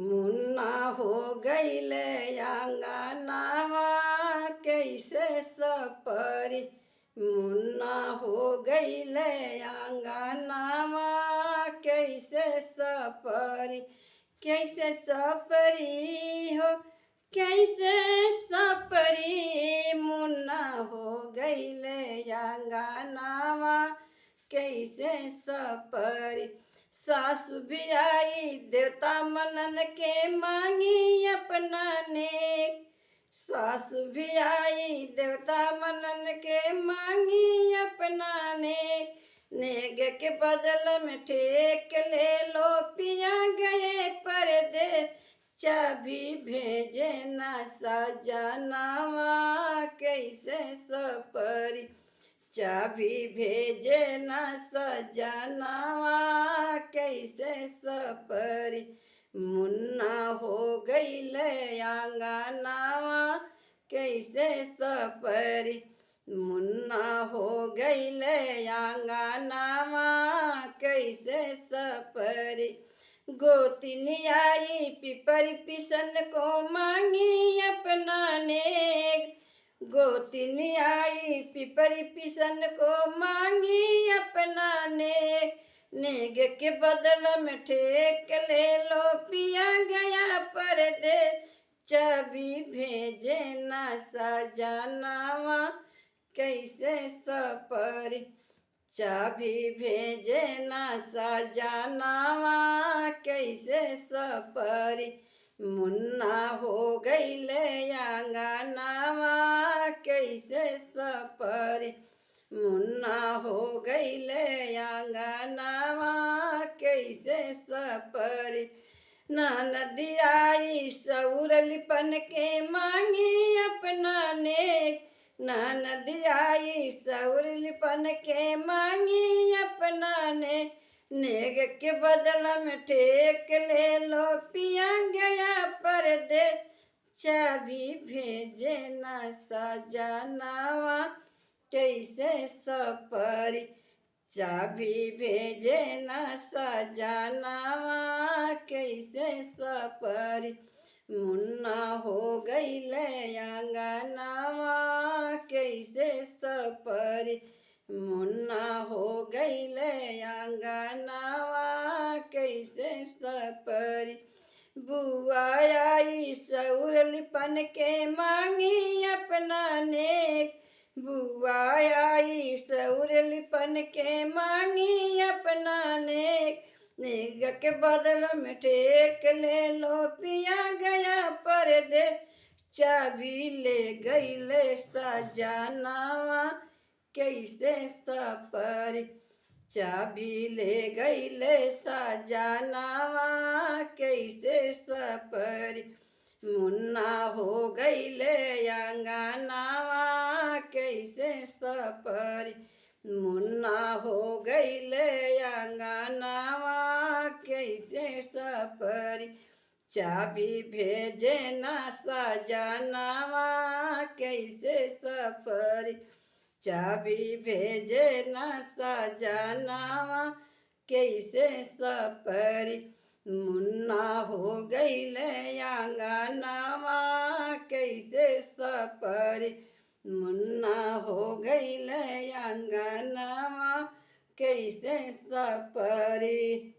मुन्ना हो गईले आंगनावा कैसे सपरी। मुन्ना हो गईले आंगनावा कैसे सपरी। कैसे सपरी हो कैसे सपरी। मुन्ना हो गईले आंगनावा कैसे सपरी। सासु भी आई देवता मनन के मांगी अपना नेक। सासु भी आई देवता मनन के मांगी अपना नेक। नेग के बदल में ठेक ले लो पिया गए परदेस। चाबी भेजे ना सजनावा कैसे सपरी। चाबी भेजे न सजनावा कैसे सपरी। मुन्ना हो गईले आंगनावा कैसे सपरी। मुन्ना हो गईले आंगनावा कैसे सपरी। गोतिनी आई पिपरी पिसन को मांगी अपना नेक। गोतिनी आई पिपरी पिसन को मांगी अपना नेक। नेग के बदल में ठेक ले लो पिया गया परदेस। चाबी भेजे ना सजनावा कैसे सपरी। चाबी भेजे ना सजनावा कैसे सपरी। मुन्ना हो गईले आंगनावा कैसे सपरी। मुन्ना हो गईले आंगनावा कैसे सपरी। ननदी आई सौर लिपन के मांगी अपना नेक। ननदी आई सौर लिपन के मांगी अपना नेक। नेग के बदल में ठेक ले लो पिया गया परदेस। चाबी भेजे ना सजनावा कैसे सपरी। चाबी भेजे ना सजनावा कैसे सपरी। मुन्ना हो गईले आंगनावा कैसे सपरी। मुन्ना हो गईले आंगनावा कैसे सपरी। बुआ आई सौर लिपन के मांगी अपना नेक। बुआ आई सौर लिपन के मांगी अपना नेक। नेग के बदल में ठेक ले लो पिया गया परदेस। चाबी ले गईले सजनावा कैसे सपरी। चाबी ले गईले सजनावा कैसे सपरी। मुन्ना हो गईले आंगनावा कैसे सपरी। मुन्ना हो गईले आंगनावा कैसे सपरी। चाबी भेजे ना सजनावा कैसे सपरी। चाबी भेजे ना सजनावा कैसे सपरी। मुन्ना हो गईले आंगनावा कैसे सपरी। मुन्ना हो गईले आंगनावा कैसे सपरी।